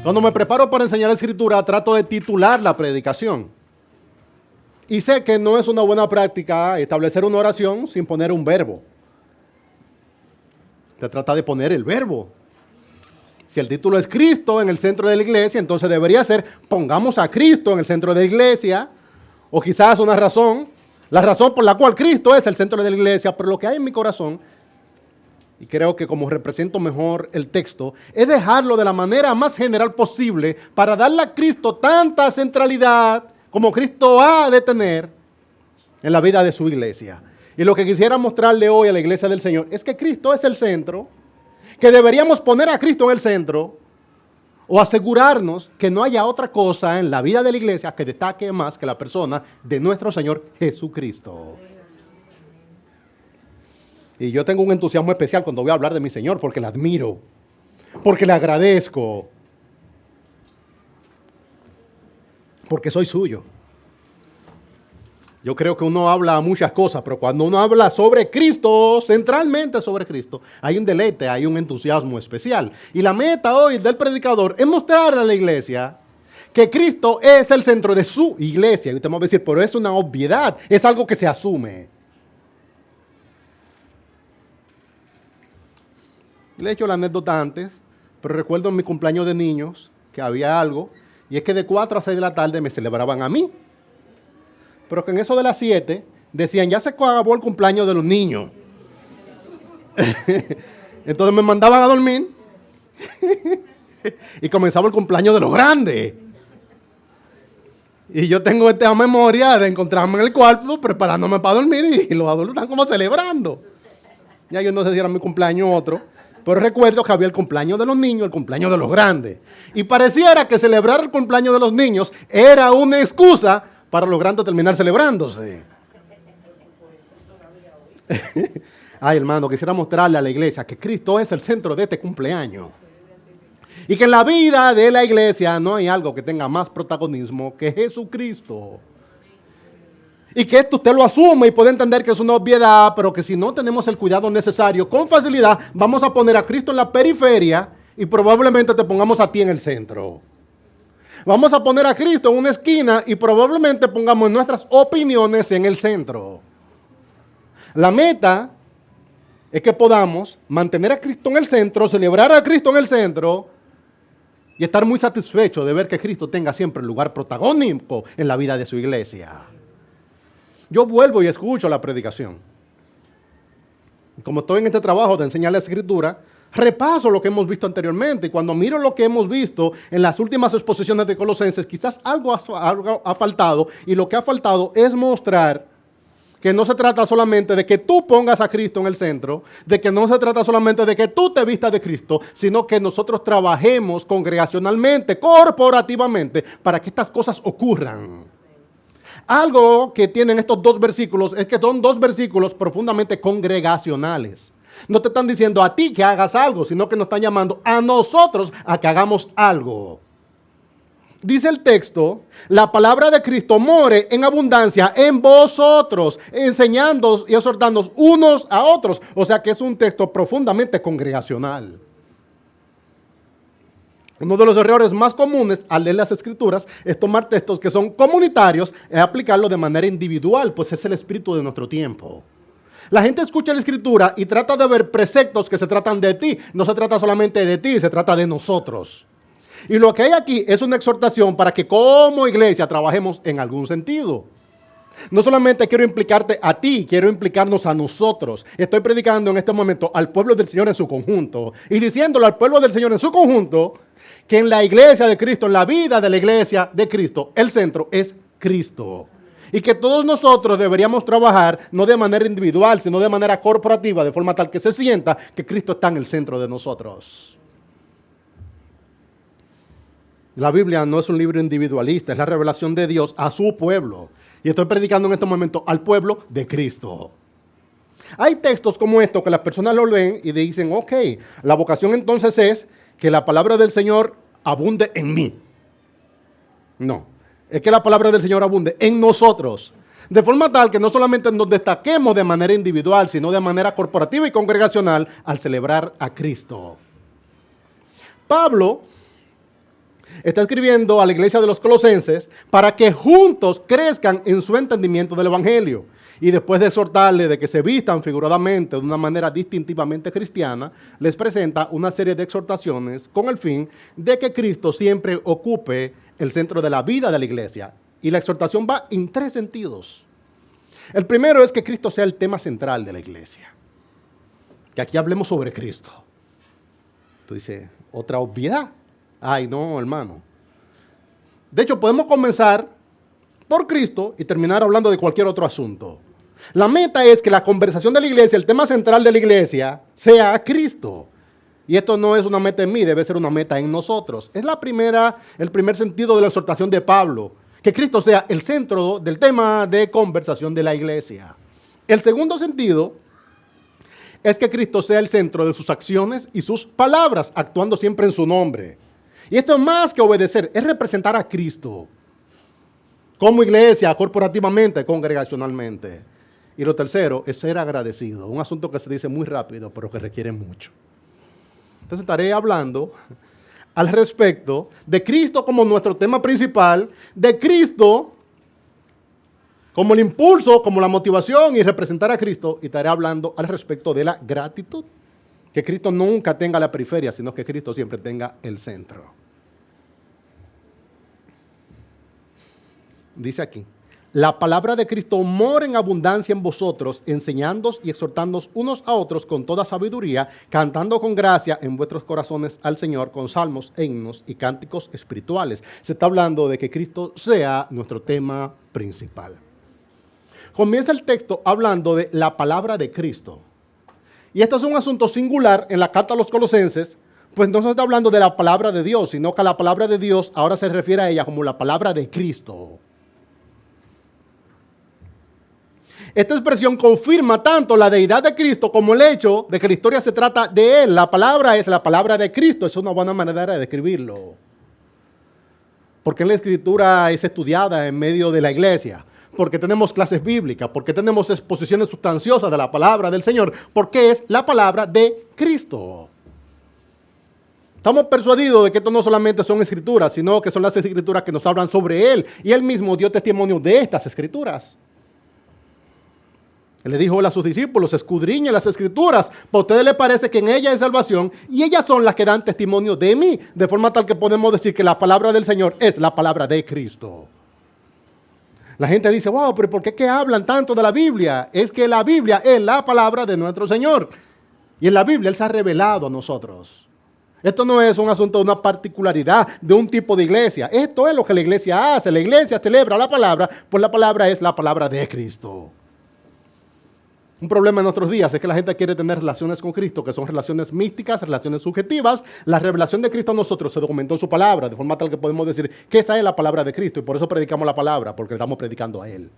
Cuando me preparo para enseñar la Escritura, trato de titular la predicación. Y sé que no es una buena práctica establecer una oración sin poner un verbo. Se trata de poner el verbo. Si el título es Cristo en el centro de la iglesia, entonces debería ser pongamos a Cristo en el centro de la iglesia. O quizás una razón, la razón por la cual Cristo es el centro de la iglesia, pero lo que hay en mi corazón, y creo que como represento mejor el texto, es dejarlo de la manera más general posible para darle a Cristo tanta centralidad como Cristo ha de tener en la vida de su iglesia. Y lo que quisiera mostrarle hoy a la iglesia del Señor es que Cristo es el centro, que deberíamos poner a Cristo en el centro o asegurarnos que no haya otra cosa en la vida de la iglesia que destaque más que la persona de nuestro Señor Jesucristo. Y yo tengo un entusiasmo especial cuando voy a hablar de mi Señor porque le admiro, porque le agradezco, porque soy suyo. Yo creo que uno habla muchas cosas, pero cuando uno habla sobre Cristo, centralmente sobre Cristo, hay un deleite, hay un entusiasmo especial. Y la meta hoy del predicador es mostrar a la iglesia que Cristo es el centro de su iglesia. Y usted me va a decir, pero es una obviedad, es algo que se asume. Le he hecho la anécdota antes, pero recuerdo en mi cumpleaños de niños que había algo, y es que de 4 a 6 de la tarde me celebraban a mí. Pero que en eso de las 7 decían, ya se acabó el cumpleaños de los niños. Entonces me mandaban a dormir y comenzaba el cumpleaños de los grandes. Y yo tengo esta memoria de encontrarme en el cuarto preparándome para dormir y los adultos están como celebrando. Ya yo no sé si era mi cumpleaños o otro. Pero recuerdo que había el cumpleaños de los niños, el cumpleaños de los grandes. Y pareciera que celebrar el cumpleaños de los niños era una excusa para los grandes terminar celebrándose. Ay, hermano, quisiera mostrarle a la iglesia que Cristo es el centro de este cumpleaños. Y que en la vida de la iglesia no hay algo que tenga más protagonismo que Jesucristo. Y que esto usted lo asume y puede entender que es una obviedad, pero que si no tenemos el cuidado necesario, con facilidad vamos a poner a Cristo en la periferia y probablemente te pongamos a ti en el centro. Vamos a poner a Cristo en una esquina y probablemente pongamos nuestras opiniones en el centro. La meta es que podamos mantener a Cristo en el centro, celebrar a Cristo en el centro y estar muy satisfechos de ver que Cristo tenga siempre el lugar protagónico en la vida de su iglesia. Yo vuelvo y escucho la predicación. Como estoy en este trabajo de enseñar la Escritura, repaso lo que hemos visto anteriormente. Y cuando miro lo que hemos visto en las últimas exposiciones de Colosenses, quizás algo ha faltado. Y lo que ha faltado es mostrar que no se trata solamente de que tú pongas a Cristo en el centro, de que no se trata solamente de que tú te vistas de Cristo, sino que nosotros trabajemos congregacionalmente, corporativamente, para que estas cosas ocurran. Algo que tienen estos dos versículos es que son dos versículos profundamente congregacionales. No te están diciendo a ti que hagas algo, sino que nos están llamando a nosotros a que hagamos algo. Dice el texto, la palabra de Cristo more en abundancia en vosotros, enseñándoos y exhortándoos unos a otros. O sea que es un texto profundamente congregacional. Uno de los errores más comunes al leer las Escrituras es tomar textos que son comunitarios y aplicarlos de manera individual, pues es el espíritu de nuestro tiempo. La gente escucha la Escritura y trata de ver preceptos que se tratan de ti. No se trata solamente de ti, se trata de nosotros. Y lo que hay aquí es una exhortación para que como iglesia trabajemos en algún sentido. No solamente quiero implicarte a ti, quiero implicarnos a nosotros. Estoy predicando en este momento al pueblo del Señor en su conjunto y diciéndole al pueblo del Señor en su conjunto que en la iglesia de Cristo, en la vida de la iglesia de Cristo, el centro es Cristo. Y que todos nosotros deberíamos trabajar no de manera individual, sino de manera corporativa, de forma tal que se sienta que Cristo está en el centro de nosotros. La Biblia no es un libro individualista, es la revelación de Dios a su pueblo. Y estoy predicando en este momento al pueblo de Cristo. Hay textos como estos que las personas lo leen y dicen, ok, la vocación entonces es que la palabra del Señor abunde en mí. No, es que la palabra del Señor abunde en nosotros. De forma tal que no solamente nos destaquemos de manera individual, sino de manera corporativa y congregacional al celebrar a Cristo. Pablo Está escribiendo a la iglesia de los Colosenses para que juntos crezcan en su entendimiento del Evangelio. Y después de exhortarles de que se vistan figuradamente de una manera distintivamente cristiana, les presenta una serie de exhortaciones con el fin de que Cristo siempre ocupe el centro de la vida de la iglesia. Y la exhortación va en tres sentidos. El primero es que Cristo sea el tema central de la iglesia. Que aquí hablemos sobre Cristo. Tú dices, ¿otra obviedad? Ay, no, hermano. De hecho, podemos comenzar por Cristo y terminar hablando de cualquier otro asunto. La meta es que la conversación de la iglesia, el tema central de la iglesia, sea Cristo. Y esto no es una meta en mí, debe ser una meta en nosotros. Es el primer sentido de la exhortación de Pablo, que Cristo sea el centro del tema de conversación de la iglesia. El segundo sentido es que Cristo sea el centro de sus acciones y sus palabras, actuando siempre en su nombre. Y esto es más que obedecer, es representar a Cristo como iglesia, corporativamente, congregacionalmente. Y lo tercero es ser agradecido, un asunto que se dice muy rápido, pero que requiere mucho. Entonces estaré hablando al respecto de Cristo como nuestro tema principal, de Cristo como el impulso, como la motivación y representar a Cristo, y estaré hablando al respecto de la gratitud. Que Cristo nunca tenga la periferia, sino que Cristo siempre tenga el centro. Dice aquí, la palabra de Cristo mora en abundancia en vosotros, enseñándoos y exhortándoos unos a otros con toda sabiduría, cantando con gracia en vuestros corazones al Señor con salmos, himnos y cánticos espirituales. Se está hablando de que Cristo sea nuestro tema principal. Comienza el texto hablando de la palabra de Cristo. Y esto es un asunto singular en la carta a los Colosenses, pues no se está hablando de la palabra de Dios, sino que la palabra de Dios ahora se refiere a ella como la palabra de Cristo. Esta expresión confirma tanto la deidad de Cristo como el hecho de que la historia se trata de Él. La palabra es la palabra de Cristo. Es una buena manera de describirlo. Porque en la Escritura es estudiada en medio de la iglesia. Porque tenemos clases bíblicas. Porque tenemos exposiciones sustanciosas de la palabra del Señor. Porque es la palabra de Cristo. Estamos persuadidos de que esto no solamente son escrituras, sino que son las escrituras que nos hablan sobre Él. Y Él mismo dio testimonio de estas escrituras. Él le dijo a sus discípulos, escudriñen las escrituras, para ustedes les parece que en ellas hay salvación y ellas son las que dan testimonio de mí, de forma tal que podemos decir que la palabra del Señor es la palabra de Cristo. La gente dice, wow, pero ¿por qué que hablan tanto de la Biblia? Es que la Biblia es la palabra de nuestro Señor. Y en la Biblia Él se ha revelado a nosotros. Esto no es un asunto de una particularidad de un tipo de iglesia. Esto es lo que la iglesia hace. La iglesia celebra la palabra, pues la palabra es la palabra de Cristo. Un problema en nuestros días es que la gente quiere tener relaciones con Cristo, que son relaciones místicas, relaciones subjetivas. La revelación de Cristo a nosotros se documentó en su palabra, de forma tal que podemos decir que esa es la palabra de Cristo, y por eso predicamos la palabra, porque estamos predicando a Él.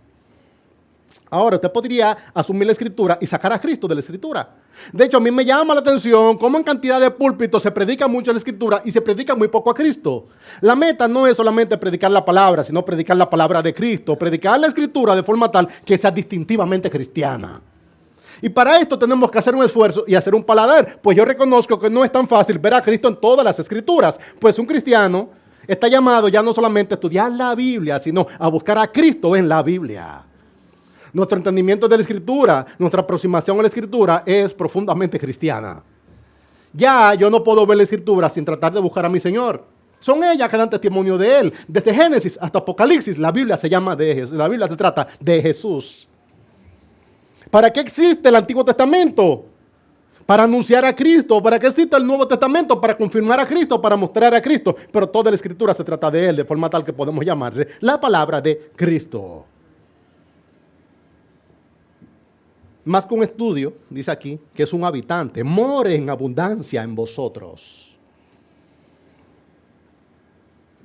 Ahora, usted podría asumir la Escritura y sacar a Cristo de la Escritura. De hecho, a mí me llama la atención cómo en cantidad de púlpitos se predica mucho la Escritura y se predica muy poco a Cristo. La meta no es solamente predicar la palabra, sino predicar la palabra de Cristo, predicar la Escritura de forma tal que sea distintivamente cristiana. Y para esto tenemos que hacer un esfuerzo y hacer un paladar, pues yo reconozco que no es tan fácil ver a Cristo en todas las Escrituras, pues un cristiano está llamado ya no solamente a estudiar la Biblia, sino a buscar a Cristo en la Biblia. Nuestro entendimiento de la Escritura, nuestra aproximación a la Escritura es profundamente cristiana. Ya yo no puedo ver la Escritura sin tratar de buscar a mi Señor. Son ellas que dan testimonio de Él. Desde Génesis hasta Apocalipsis, la Biblia se trata de Jesús. ¿Para qué existe el Antiguo Testamento? Para anunciar a Cristo. ¿Para qué existe el Nuevo Testamento? Para confirmar a Cristo, para mostrar a Cristo. Pero toda la Escritura se trata de Él, de forma tal que podemos llamarle la palabra de Cristo. Más que un estudio, dice aquí, que es un habitante. More en abundancia en vosotros.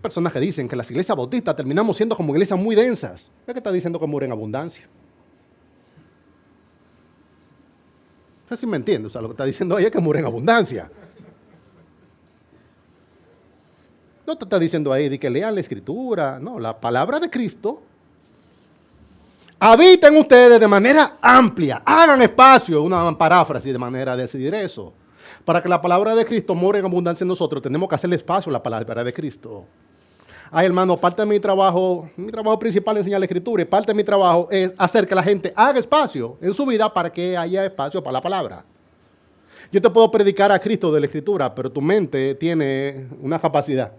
Personas que dicen que las iglesias bautistas terminamos siendo como iglesias muy densas. ¿Qué está diciendo que more en abundancia? No sé si me entiende, o sea, lo que está diciendo ahí es que mure en abundancia. No te está diciendo ahí de que lean la Escritura, no, la palabra de Cristo habiten ustedes de manera amplia, hagan espacio, una paráfrasis de manera de decidir eso. Para que la palabra de Cristo more en abundancia en nosotros, tenemos que hacerle espacio a la palabra de Cristo. Ay, hermano, parte de mi trabajo principal es enseñar la Escritura, y parte de mi trabajo es hacer que la gente haga espacio en su vida para que haya espacio para la palabra. Yo te puedo predicar a Cristo de la Escritura, pero tu mente tiene una capacidad.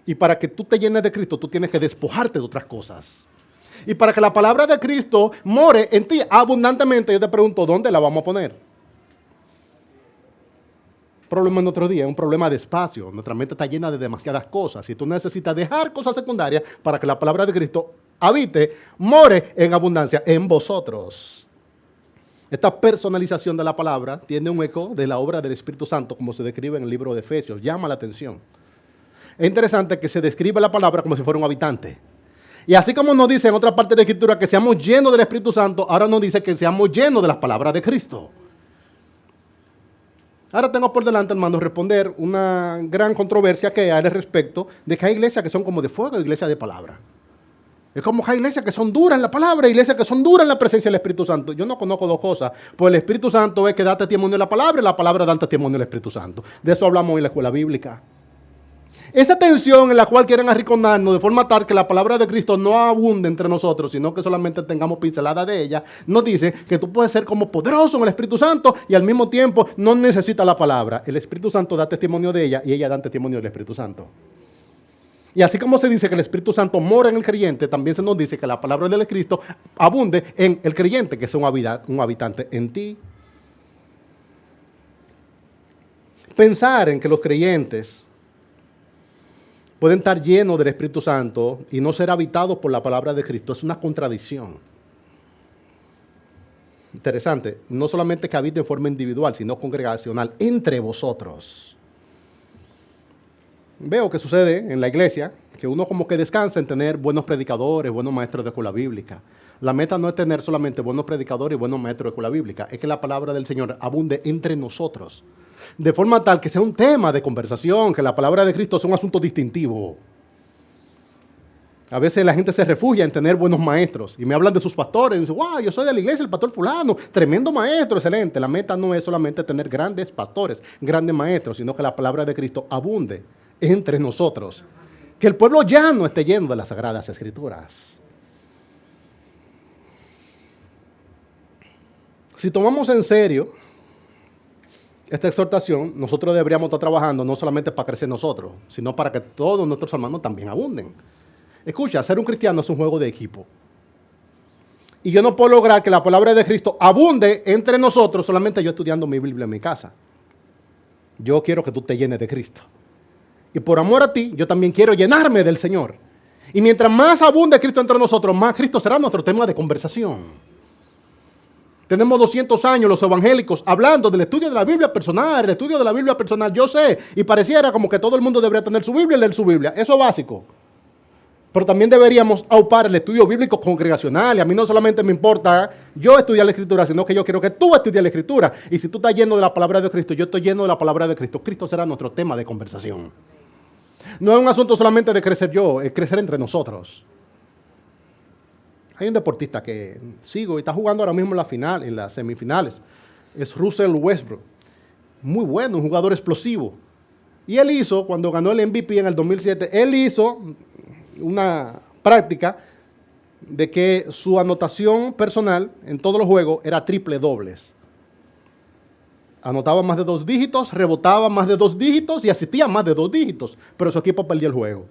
Y para que tú te llenes de Cristo, tú tienes que despojarte de otras cosas. Y para que la palabra de Cristo more en ti abundantemente, yo te pregunto, ¿dónde la vamos a poner? Problema en otro día, es un problema de espacio. Nuestra mente está llena de demasiadas cosas y tú necesitas dejar cosas secundarias para que la palabra de Cristo habite, more en abundancia en vosotros. Esta personalización de la palabra tiene un eco de la obra del Espíritu Santo, como se describe en el libro de Efesios. Llama la atención. Es interesante que se describe la palabra como si fuera un habitante. Y así como nos dice en otra parte de la Escritura que seamos llenos del Espíritu Santo, ahora nos dice que seamos llenos de las palabras de Cristo. Ahora tengo por delante, hermanos, responder una gran controversia que hay al respecto de que hay iglesias que son como de fuego, iglesias de palabra. Es como que hay iglesias que son duras en la palabra, iglesias que son duras en la presencia del Espíritu Santo. Yo no conozco dos cosas, pues el Espíritu Santo es que da testimonio de la palabra y la palabra da testimonio del Espíritu Santo. De eso hablamos en la escuela bíblica. Esa tensión en la cual quieren arrinconarnos de forma tal que la palabra de Cristo no abunde entre nosotros, sino que solamente tengamos pincelada de ella, nos dice que tú puedes ser como poderoso en el Espíritu Santo y al mismo tiempo no necesitas la palabra. El Espíritu Santo da testimonio de ella y ella da testimonio del Espíritu Santo. Y así como se dice que el Espíritu Santo mora en el creyente, también se nos dice que la palabra del Cristo abunde en el creyente, que es un habitante en ti. Pensar en que los creyentes pueden estar llenos del Espíritu Santo y no ser habitados por la palabra de Cristo es una contradicción. Interesante, no solamente que habite en forma individual, sino congregacional, entre vosotros. Veo que sucede en la iglesia, que uno como que descansa en tener buenos predicadores, buenos maestros de escuela bíblica. La meta no es tener solamente buenos predicadores y buenos maestros de escuela bíblica, es que la palabra del Señor abunde entre nosotros. De forma tal que sea un tema de conversación, que la palabra de Cristo sea un asunto distintivo. A veces la gente se refugia en tener buenos maestros y me hablan de sus pastores y dicen, wow, yo soy de la iglesia, el pastor fulano, tremendo maestro, excelente. La meta no es solamente tener grandes pastores, grandes maestros, sino que la palabra de Cristo abunde entre nosotros. Que el pueblo ya no esté lleno de las Sagradas Escrituras. Si tomamos en serio esta exhortación, nosotros deberíamos estar trabajando no solamente para crecer nosotros, sino para que todos nuestros hermanos también abunden. Escucha, ser un cristiano es un juego de equipo. Y yo no puedo lograr que la palabra de Cristo abunde entre nosotros solamente yo estudiando mi Biblia en mi casa. Yo quiero que tú te llenes de Cristo. Y por amor a ti, yo también quiero llenarme del Señor. Y mientras más abunde Cristo entre nosotros, más Cristo será nuestro tema de conversación. Tenemos 200 años los evangélicos hablando del estudio de la Biblia personal, el estudio de la Biblia personal, yo sé, y pareciera como que todo el mundo debería tener su Biblia y leer su Biblia. Eso es básico. Pero también deberíamos aupar el estudio bíblico congregacional. Y a mí no solamente me importa yo estudiar la Escritura, sino que yo quiero que tú estudies la Escritura. Y si tú estás lleno de la palabra de Cristo, yo estoy lleno de la palabra de Cristo, Cristo será nuestro tema de conversación. No es un asunto solamente de crecer yo, es crecer entre nosotros. Hay un deportista que sigo y está jugando ahora mismo en la final, en las semifinales. Es Russell Westbrook. Muy bueno, un jugador explosivo. Y él hizo, cuando ganó el MVP en el 2007, él hizo una práctica de que su anotación personal en todos los juegos era triple dobles. Anotaba más de 2 dígitos, rebotaba más de 2 dígitos y asistía más de 2 dígitos. Pero su equipo perdió el juego.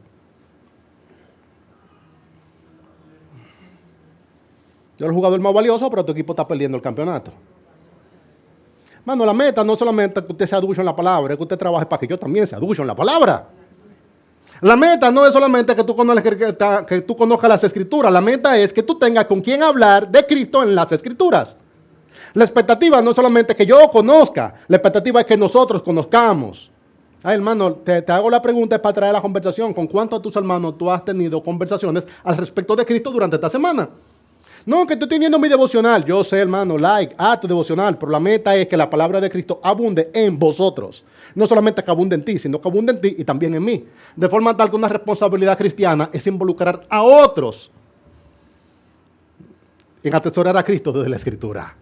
Yo soy el jugador más valioso, pero tu equipo está perdiendo el campeonato. Mano, la meta no es solamente que usted sea ducho en la palabra, es que usted trabaje para que yo también sea ducho en la palabra. La meta no es solamente que tú conozcas las Escrituras, la meta es que tú tengas con quién hablar de Cristo en las Escrituras. La expectativa no es solamente que yo conozca, la expectativa es que nosotros conozcamos. Ay, hermano, te hago la pregunta para traer la conversación. ¿Con cuántos de tus hermanos tú has tenido conversaciones al respecto de Cristo durante esta semana? No, que estoy teniendo mi devocional. Yo sé, hermano, tu devocional, pero la meta es que la palabra de Cristo abunde en vosotros. No solamente que abunde en ti, sino que abunde en ti y también en mí. De forma tal que una responsabilidad cristiana es involucrar a otros. en atesorar a Cristo desde la Escritura.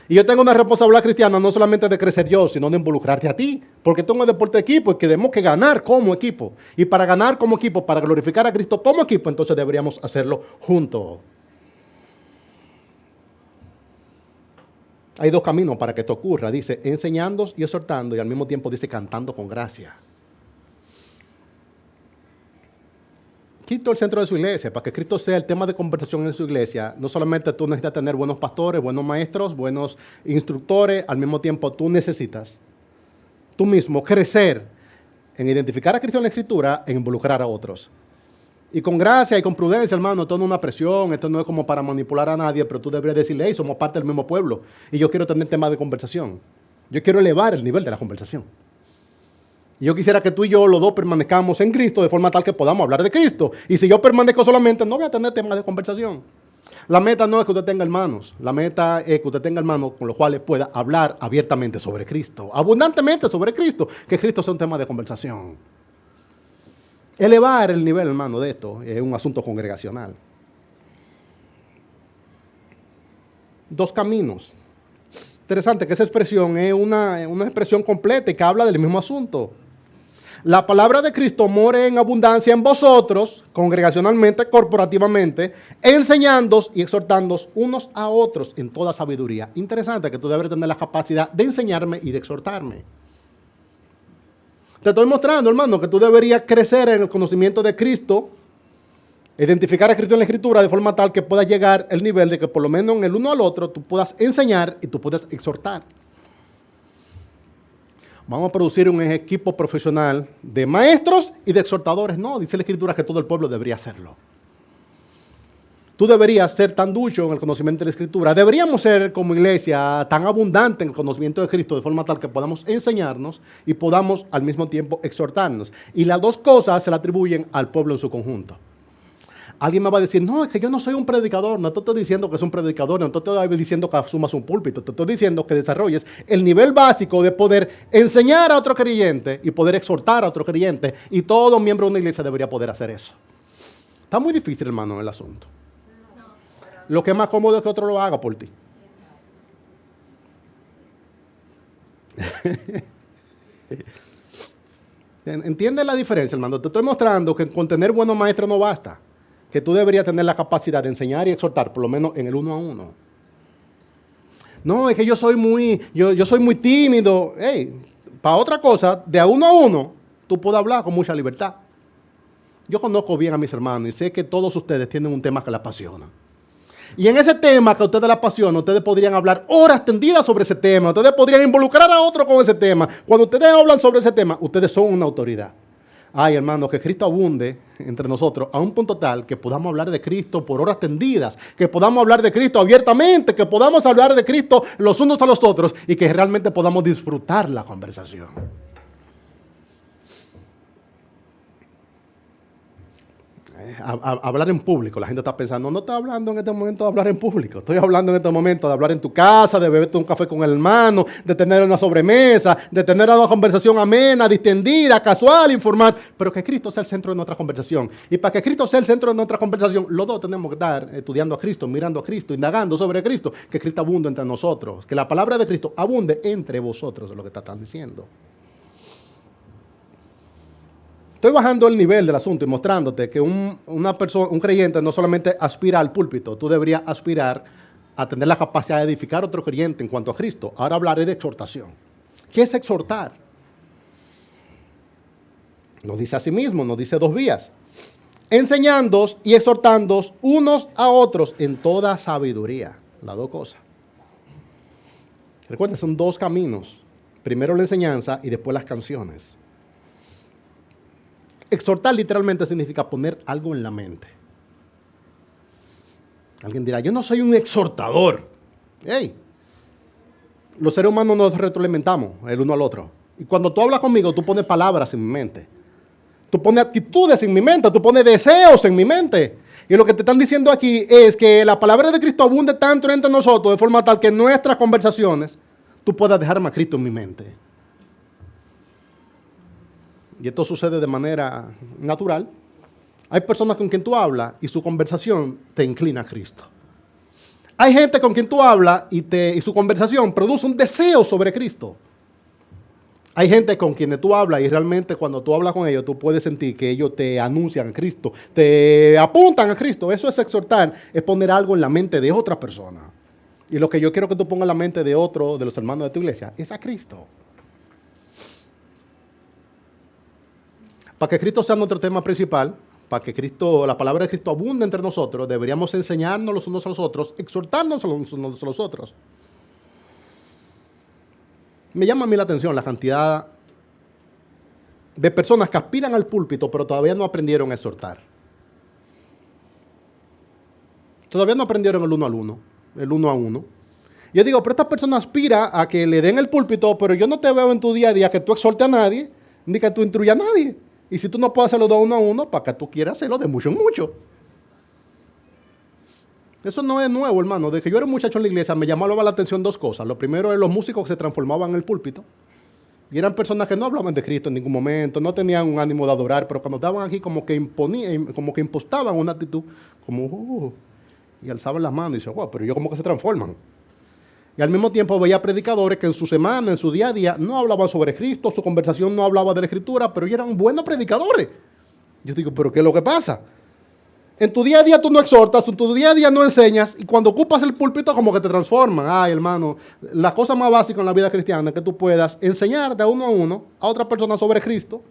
Y yo tengo una responsabilidad cristiana no solamente de crecer yo, sino de involucrarte a ti. Porque esto es un deporte de equipo y que tenemos que ganar como equipo. Y para ganar como equipo, para glorificar a Cristo como equipo, entonces deberíamos hacerlo juntos. Hay dos caminos para que esto ocurra. Dice, enseñando y exhortando, y al mismo tiempo dice, cantando con gracia. Cristo es el centro de su iglesia. Para que Cristo sea el tema de conversación en su iglesia, no solamente tú necesitas tener buenos pastores, buenos maestros, buenos instructores, al mismo tiempo tú necesitas tú mismo crecer en identificar a Cristo en la Escritura e involucrar a otros. Y con gracia y con prudencia, hermano, esto no es una presión, esto no es como para manipular a nadie, pero tú deberías decirle, hey, somos parte del mismo pueblo y yo quiero tener temas de conversación. Yo quiero elevar el nivel de la conversación. Y yo quisiera que tú y yo, los dos, permanezcamos en Cristo de forma tal que podamos hablar de Cristo. Y si yo permanezco solamente, no voy a tener temas de conversación. La meta no es que usted tenga hermanos, la meta es que usted tenga hermanos con los cuales pueda hablar abiertamente sobre Cristo, abundantemente sobre Cristo, que Cristo sea un tema de conversación. Elevar el nivel, hermano, de esto es un asunto congregacional. Dos caminos. Interesante que esa expresión es una expresión completa y que habla del mismo asunto. La palabra de Cristo more en abundancia en vosotros, congregacionalmente, corporativamente, enseñándoos y exhortándoos unos a otros en toda sabiduría. Interesante que tú debes tener la capacidad de enseñarme y de exhortarme. Te estoy mostrando, hermano, que tú deberías crecer en el conocimiento de Cristo, identificar a Cristo en la Escritura de forma tal que puedas llegar al nivel de que por lo menos en el uno al otro tú puedas enseñar y tú puedas exhortar. Vamos a producir un equipo profesional de maestros y de exhortadores. No, dice la Escritura que todo el pueblo debería hacerlo. Tú deberías ser tan ducho en el conocimiento de la Escritura. Deberíamos ser como iglesia tan abundante en el conocimiento de Cristo de forma tal que podamos enseñarnos y podamos al mismo tiempo exhortarnos. Y las dos cosas se le atribuyen al pueblo en su conjunto. Alguien me va a decir, no, es que yo no soy un predicador, no te estoy diciendo que es un predicador, no te estoy diciendo que asumas un púlpito, te estoy diciendo que desarrolles el nivel básico de poder enseñar a otro creyente y poder exhortar a otro creyente, y todo miembro de una iglesia debería poder hacer eso. Está muy difícil, hermano, el asunto. Lo que es más cómodo es que otro lo haga por ti. ¿Entiendes la diferencia, hermano? Te estoy mostrando que con tener buenos maestros no basta. Que tú deberías tener la capacidad de enseñar y exhortar, por lo menos en el uno a uno. No, es que yo soy muy tímido. Hey, para otra cosa, de a uno, tú puedes hablar con mucha libertad. Yo conozco bien a mis hermanos y sé que todos ustedes tienen un tema que les apasiona. Y en ese tema que a ustedes les apasiona, ustedes podrían hablar horas tendidas sobre ese tema. Ustedes podrían involucrar a otro con ese tema. Cuando ustedes hablan sobre ese tema, ustedes son una autoridad. Ay, hermano, que Cristo abunde entre nosotros a un punto tal que podamos hablar de Cristo por horas tendidas, que podamos hablar de Cristo abiertamente, que podamos hablar de Cristo los unos a los otros y que realmente podamos disfrutar la conversación. Hablar en público, la gente está pensando, no estoy hablando en este momento de hablar en público, estoy hablando en este momento de hablar en tu casa, de beberte un café con el hermano, de tener una sobremesa, de tener una conversación amena, distendida, casual, informal, pero que Cristo sea el centro de nuestra conversación. Y para que Cristo sea el centro de nuestra conversación, los dos tenemos que estar estudiando a Cristo, mirando a Cristo, indagando sobre Cristo, que Cristo abunde entre nosotros, que la palabra de Cristo abunde entre vosotros, es lo que están diciendo. Estoy bajando el nivel del asunto y mostrándote que un creyente no solamente aspira al púlpito, tú deberías aspirar a tener la capacidad de edificar a otro creyente en cuanto a Cristo. Ahora hablaré de exhortación. ¿Qué es exhortar? Nos dice a sí mismo, nos dice dos vías. Enseñándoos y exhortándoos unos a otros en toda sabiduría. Las dos cosas. Recuerden, son dos caminos. Primero la enseñanza y después las canciones. Exhortar literalmente significa poner algo en la mente. Alguien dirá, yo no soy un exhortador. Hey, los seres humanos nos retroalimentamos el uno al otro. Y cuando tú hablas conmigo, tú pones palabras en mi mente. Tú pones actitudes en mi mente, tú pones deseos en mi mente. Y lo que te están diciendo aquí es que la palabra de Cristo abunde tanto entre nosotros de forma tal que en nuestras conversaciones tú puedas dejarme a Cristo en mi mente. Y esto sucede de manera natural. Hay personas con quien tú hablas y su conversación te inclina a Cristo. Hay gente con quien tú hablas y su conversación produce un deseo sobre Cristo. Hay gente con quien tú hablas y realmente cuando tú hablas con ellos, tú puedes sentir que ellos te anuncian a Cristo, te apuntan a Cristo. Eso es exhortar, es poner algo en la mente de otra persona. Y lo que yo quiero que tú pongas en la mente de otro, de los hermanos de tu iglesia, es a Cristo. Para que Cristo sea nuestro tema principal, para que Cristo, la palabra de Cristo abunde entre nosotros, deberíamos enseñarnos los unos a los otros, exhortarnos los unos a los otros. Me llama a mí la atención la cantidad de personas que aspiran al púlpito, pero todavía no aprendieron a exhortar. Todavía no aprendieron el uno al uno, el uno a uno. Yo digo, pero esta persona aspira a que le den el púlpito, pero yo no te veo en tu día a día que tú exhortes a nadie, ni que tú instruyas a nadie. Y si tú no puedes hacerlo de uno a uno, ¿para qué tú quieras hacerlo de mucho en mucho? Eso no es nuevo, hermano. Desde que yo era un muchacho en la iglesia, me llamaba la atención dos cosas. Lo primero es los músicos que se transformaban en el púlpito. Y eran personas que no hablaban de Cristo en ningún momento, no tenían un ánimo de adorar, pero cuando estaban aquí como que imponían, como que impostaban una actitud, como, y alzaban las manos y decían, wow, pero ellos como que se transforman. Y al mismo tiempo veía predicadores que en su semana, en su día a día, no hablaban sobre Cristo, su conversación no hablaba de la Escritura, pero ellos eran buenos predicadores. Yo digo, ¿pero qué es lo que pasa? En tu día a día tú no exhortas, en tu día a día no enseñas, y cuando ocupas el púlpito como que te transforman. Ay, hermano, la cosa más básica en la vida cristiana es que tú puedas enseñar de uno a uno a otra persona sobre Cristo,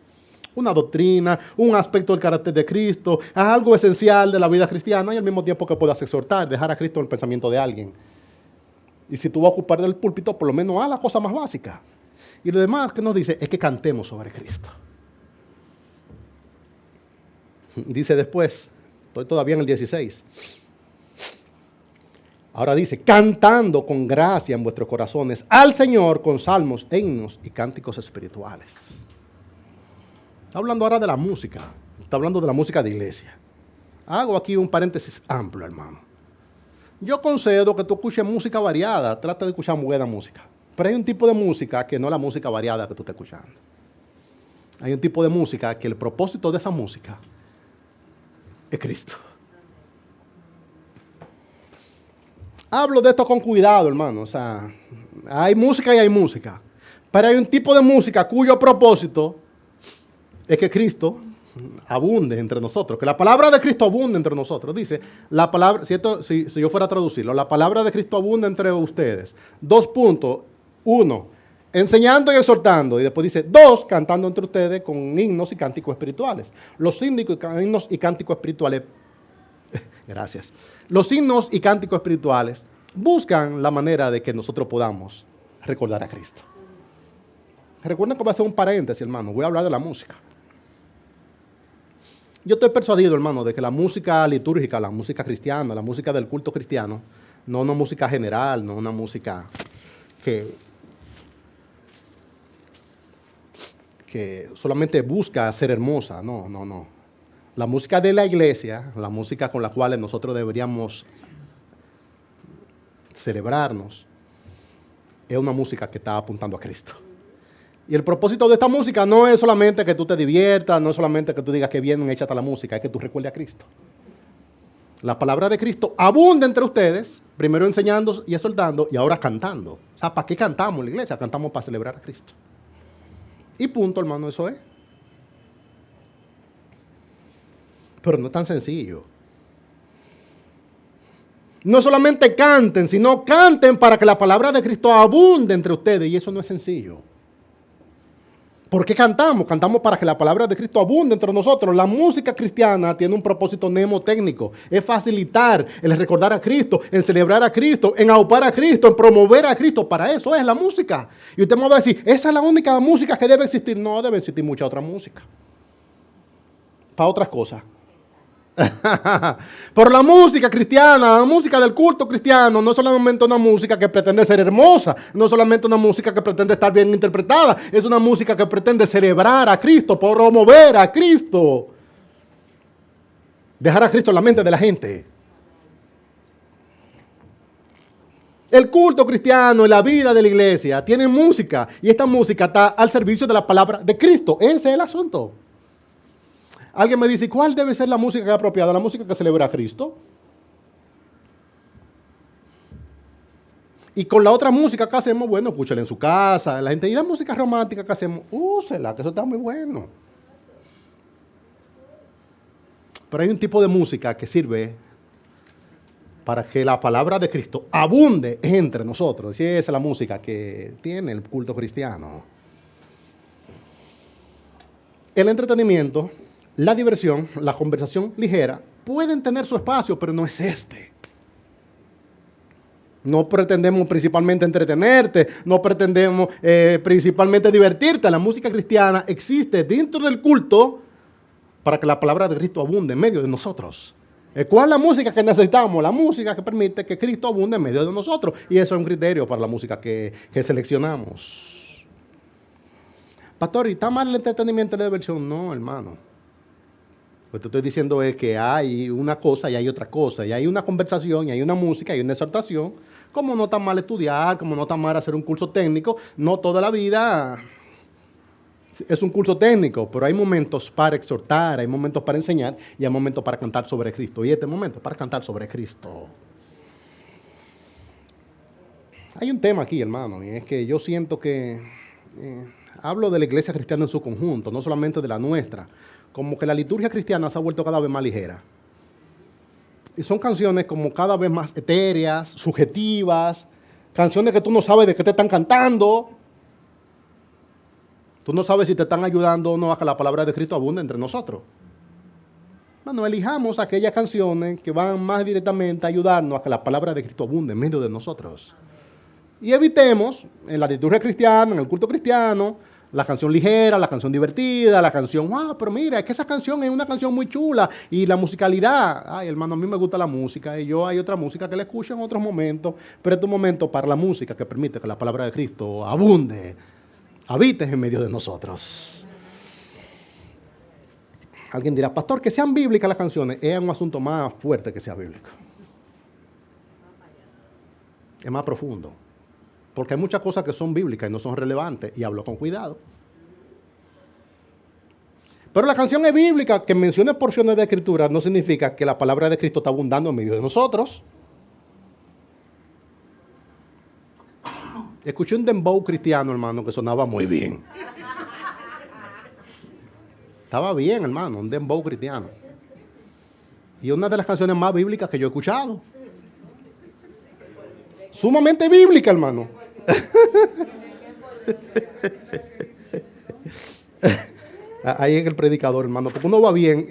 una doctrina, un aspecto del carácter de Cristo, algo esencial de la vida cristiana, y al mismo tiempo que puedas exhortar, dejar a Cristo en el pensamiento de alguien. Y si tú vas a ocupar del púlpito, por lo menos haz la cosa más básica. Y lo demás que nos dice es que cantemos sobre Cristo. Dice después, estoy todavía en el 16. Ahora dice, cantando con gracia en vuestros corazones al Señor con salmos, himnos y cánticos espirituales. Está hablando ahora de la música. Está hablando de la música de iglesia. Hago aquí un paréntesis amplio, hermano. Yo concedo que tú escuches música variada, trata de escuchar buena música. Pero hay un tipo de música que no es la música variada que tú estás escuchando. Hay un tipo de música que el propósito de esa música es Cristo. Hablo de esto con cuidado, hermano. O sea, hay música y hay música. Pero hay un tipo de música cuyo propósito es que Cristo abunde entre nosotros, que la palabra de Cristo abunde entre nosotros. Dice, la palabra, si yo fuera a traducirlo, la palabra de Cristo abunde entre ustedes. 2 puntos. 1, enseñando y exhortando. Y después dice, 2, cantando entre ustedes con himnos y cánticos espirituales. Los himnos y cánticos espirituales, gracias. Los himnos y cánticos espirituales buscan la manera de que nosotros podamos recordar a Cristo. Recuerden que voy a hacer un paréntesis, hermano. Voy a hablar de la música. Yo estoy persuadido, hermano, de que la música litúrgica, la música cristiana, la música del culto cristiano, no una música general, no una música que solamente busca ser hermosa, no. La música de la iglesia, la música con la cual nosotros deberíamos celebrarnos, es una música que está apuntando a Cristo. Y el propósito de esta música no es solamente que tú te diviertas, no es solamente que tú digas que bien hecha está la música, es que tú recuerdes a Cristo. La palabra de Cristo abunda entre ustedes, primero enseñando y exhortando, y ahora cantando. O sea, ¿para qué cantamos en la iglesia? Cantamos para celebrar a Cristo. Y punto, hermano, eso es. Pero no es tan sencillo. No solamente canten, sino canten para que la palabra de Cristo abunde entre ustedes, y eso no es sencillo. ¿Por qué cantamos? Cantamos para que la palabra de Cristo abunde entre nosotros. La música cristiana tiene un propósito mnemotécnico. Es facilitar el recordar a Cristo, en celebrar a Cristo, en aupar a Cristo, en promover a Cristo. Para eso es la música. Y usted me va a decir, ¿esa es la única música que debe existir? No, debe existir mucha otra música. Para otras cosas. Pero la música cristiana, la música del culto cristiano, no es solamente una música que pretende ser hermosa, no es solamente una música que pretende estar bien interpretada, es una música que pretende celebrar a Cristo, promover a Cristo, dejar a Cristo en la mente de la gente. El culto cristiano y la vida de la iglesia tienen música, y esta música está al servicio de la palabra de Cristo. Ese es el asunto. Alguien me dice, ¿cuál debe ser la música que es apropiada? La música que celebra a Cristo. Y con la otra música que hacemos, bueno, escúchela en su casa. La gente, y la música romántica que hacemos, úsela, que eso está muy bueno. Pero hay un tipo de música que sirve para que la palabra de Cristo abunde entre nosotros. Y esa es la música que tiene el culto cristiano. El entretenimiento, la diversión, la conversación ligera pueden tener su espacio, pero no es este. No pretendemos principalmente entretenerte, no pretendemos principalmente divertirte. La música cristiana existe dentro del culto para que la palabra de Cristo abunde en medio de nosotros. ¿Cuál es la música que necesitamos? La música que permite que Cristo abunde en medio de nosotros. Y eso es un criterio para la música que seleccionamos. Pastor, ¿y está mal el entretenimiento y la diversión? No, hermano. Lo que te estoy diciendo es que hay una cosa y hay otra cosa. Y hay una conversación, y hay una música, y hay una exhortación. Como no está mal estudiar, como no está mal hacer un curso técnico. No toda la vida es un curso técnico, pero hay momentos para exhortar, hay momentos para enseñar y hay momentos para cantar sobre Cristo. Y este momento es para cantar sobre Cristo. Hay un tema aquí, hermano, y es que yo siento que hablo de la iglesia cristiana en su conjunto, no solamente de la nuestra. Como que la liturgia cristiana se ha vuelto cada vez más ligera. Y son canciones como cada vez más etéreas, subjetivas, canciones que tú no sabes de qué te están cantando. Tú no sabes si te están ayudando o no a que la palabra de Cristo abunde entre nosotros. Bueno, elijamos aquellas canciones que van más directamente a ayudarnos a que la palabra de Cristo abunde en medio de nosotros. Y evitemos en la liturgia cristiana, en el culto cristiano, la canción ligera, la canción divertida, la canción, pero mira, es que esa canción es una canción muy chula. Y la musicalidad, ay, hermano, a mí me gusta la música y yo hay otra música que la escucho en otros momentos, pero este es un momento para la música que permite que la palabra de Cristo abunde, habite en medio de nosotros. Alguien dirá, pastor, que sean bíblicas las canciones, es un asunto más fuerte que sea bíblico. Es más profundo. Porque hay muchas cosas que son bíblicas y no son relevantes, y hablo con cuidado. Pero la canción es bíblica, que mencione porciones de escritura, no significa que la palabra de Cristo está abundando en medio de nosotros. Escuché un dembow cristiano, hermano, que sonaba muy bien. Estaba bien, hermano, un dembow cristiano. Y una de las canciones más bíblicas que yo he escuchado. Sumamente bíblica, hermano. Ahí es el predicador, hermano, porque uno va bien.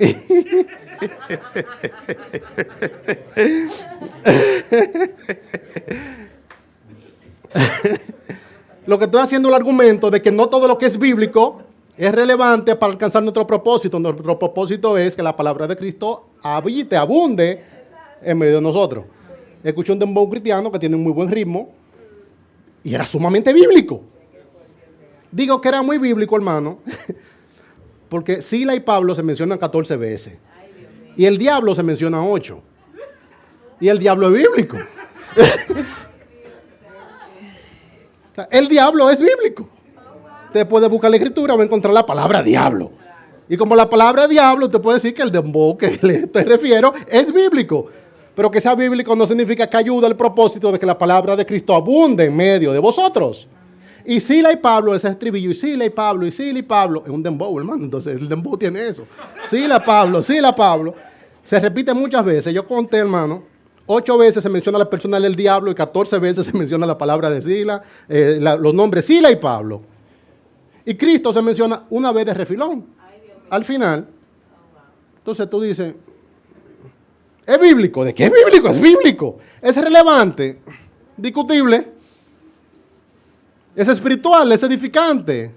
Lo que estoy haciendo es el argumento de que no todo lo que es bíblico es relevante para alcanzar nuestro propósito. Nuestro propósito es que la palabra de Cristo habite, abunde en medio de nosotros. Escuché un dembow cristiano que tiene un muy buen ritmo y era sumamente bíblico. Digo que era muy bíblico, hermano, porque Sila y Pablo se mencionan 14 veces y el diablo se menciona 8 y el diablo es bíblico. O sea, el diablo es bíblico. Usted puede buscar la escritura, va a encontrar la palabra diablo. Y como la palabra diablo, usted puede decir que el dembow que te refiero es bíblico. Pero que sea bíblico no significa que ayude al propósito de que la palabra de Cristo abunde en medio de vosotros. Y Sila y Pablo, ese estribillo, y Sila y Pablo, es un dembow, hermano. Entonces el dembow tiene eso. Sila, Pablo. Se repite muchas veces. Yo conté, hermano, 8 veces se menciona la persona del diablo y 14 veces se menciona la palabra de Sila, los nombres Sila y Pablo. Y Cristo se menciona una vez de refilón, al final. Entonces tú dices, ¿es bíblico? ¿De qué es bíblico? Es bíblico. ¿Es relevante? Discutible. ¿Es espiritual? ¿Es edificante?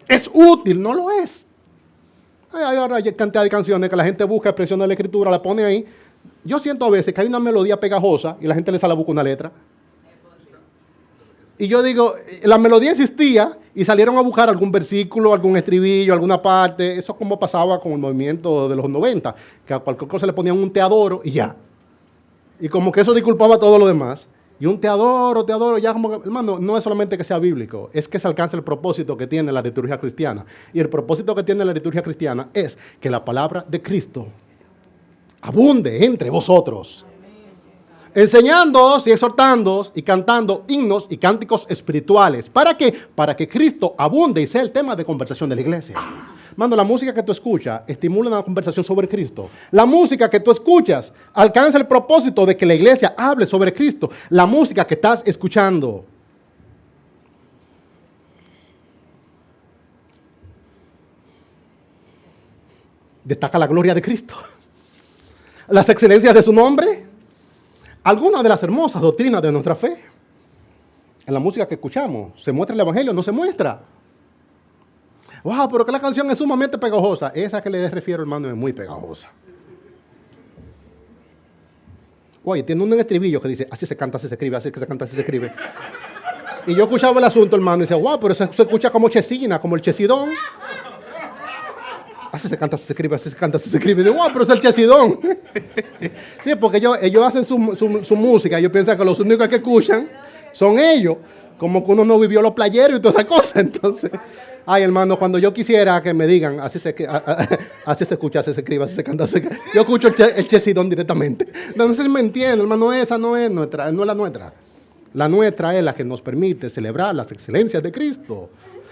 ¿Es útil? No lo es. Ahora hay cantidad de canciones que la gente busca expresión de la escritura, la pone ahí. Yo siento a veces que hay una melodía pegajosa y la gente le sale a buscar una letra. Y yo digo, la melodía existía y salieron a buscar algún versículo, algún estribillo, alguna parte. Eso como pasaba con el movimiento de los 90, que a cualquier cosa le ponían un te adoro y ya. Y como que eso disculpaba todo lo demás. Y un te adoro, ya como que, hermano, no es solamente que sea bíblico, es que se alcance el propósito que tiene la liturgia cristiana. Y el propósito que tiene la liturgia cristiana es que la palabra de Cristo abunde entre vosotros. enseñándoos y exhortándoos y cantando himnos y cánticos espirituales. ¿Para qué? Para que Cristo abunde y sea el tema de conversación de la iglesia. Mano, la música que tú escuchas estimula una conversación sobre Cristo. La música que tú escuchas alcanza el propósito de que la iglesia hable sobre Cristo. La música que estás escuchando. Destaca la gloria de Cristo, las excelencias de su nombre, algunas de las hermosas doctrinas de nuestra fe. En la música que escuchamos, ¿se muestra el evangelio? No se muestra. Wow, pero que la canción es sumamente pegajosa. Esa que le refiero, hermano, es muy pegajosa. Oye, tiene un estribillo que dice, así se canta, así se escribe, así que se canta, así se escribe. Y yo escuchaba el asunto, hermano, y decía, wow, pero se escucha como chesina, como el chesidón. Así se canta, así se escribe, así se canta, así se escribe. Y digo, wow, pero es el chesidón. Sí, porque ellos hacen su música. Ellos piensan que los únicos que escuchan son ellos. Como que uno no vivió los playeros y todas esas cosas. Entonces, ay, hermano, cuando yo quisiera que me digan, así se escucha, así se escribe, así se canta, yo escucho el chesidón directamente. No sé si me entienden, hermano, esa no es nuestra, no es la nuestra. La nuestra es la que nos permite celebrar las excelencias de Cristo.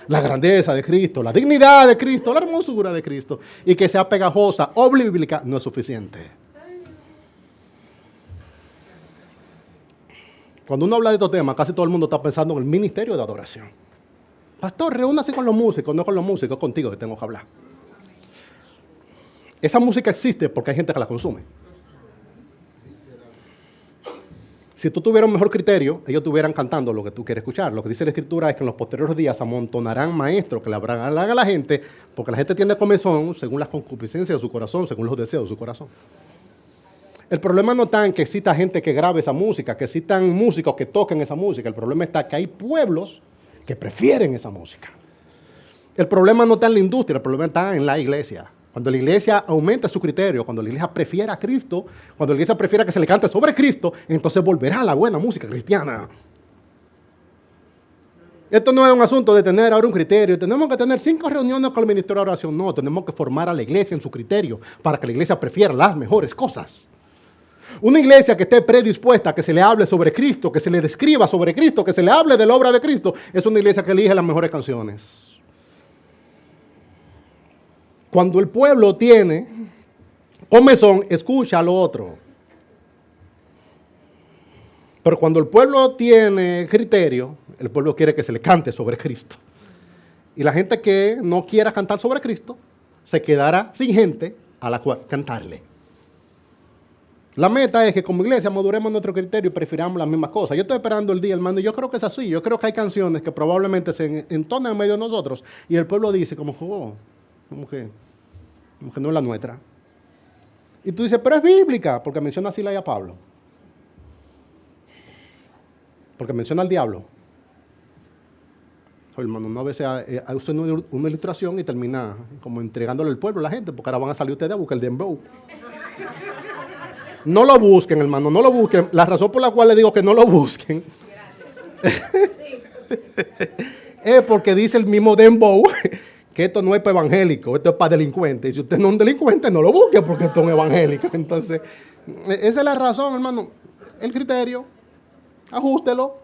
La grandeza de Cristo, la dignidad de Cristo, la hermosura de Cristo. Y que sea pegajosa o bíblica no es suficiente. Cuando uno habla de estos temas, casi todo el mundo está pensando en el ministerio de adoración. Pastor, reúnase con los músicos, no con los músicos, es contigo que tengo que hablar. Esa música existe porque hay gente que la consume. Si tú tuvieras un mejor criterio, ellos estuvieran cantando lo que tú quieres escuchar. Lo que dice la Escritura es que en los posteriores días amontonarán maestros que le hablarán a la gente, porque la gente tiene comezón según las concupiscencias de su corazón, según los deseos de su corazón. El problema no está en que exista gente que grabe esa música, que existan músicos que toquen esa música. El problema está que hay pueblos que prefieren esa música. El problema no está en la industria, el problema está en la iglesia. Cuando la iglesia aumenta su criterio, cuando la iglesia prefiere a Cristo, cuando la iglesia prefiere que se le cante sobre Cristo, entonces volverá la buena música cristiana. Esto no es un asunto de tener ahora un criterio. Tenemos que tener 5 reuniones con el ministerio de oración. No, tenemos que formar a la iglesia en su criterio para que la iglesia prefiera las mejores cosas. Una iglesia que esté predispuesta a que se le hable sobre Cristo, que se le describa sobre Cristo, que se le hable de la obra de Cristo, es una iglesia que elige las mejores canciones. Cuando el pueblo tiene comezón, escucha a lo otro. Pero cuando el pueblo tiene criterio, el pueblo quiere que se le cante sobre Cristo. Y la gente que no quiera cantar sobre Cristo, se quedará sin gente a la cual cantarle. La meta es que como iglesia maduremos nuestro criterio y prefiramos las mismas cosas. Yo estoy esperando el día, hermano, y yo creo que es así. Yo creo que hay canciones que probablemente se entonan en medio de nosotros y el pueblo dice como que no es la nuestra. Y tú dices, pero es bíblica, porque menciona a Sila y a Pablo. Porque menciona al diablo. Hermano, una vez usa una ilustración y termina como entregándole al pueblo a la gente, porque ahora van a salir ustedes a buscar el dembow. No lo busquen, hermano, no lo busquen. La razón por la cual le digo que no lo busquen es porque dice el mismo dembow que esto no es para evangélico, esto es para delincuentes. Y si usted no es un delincuente, no lo busque porque esto es un evangélico. Entonces, esa es la razón, hermano. El criterio, ajústelo.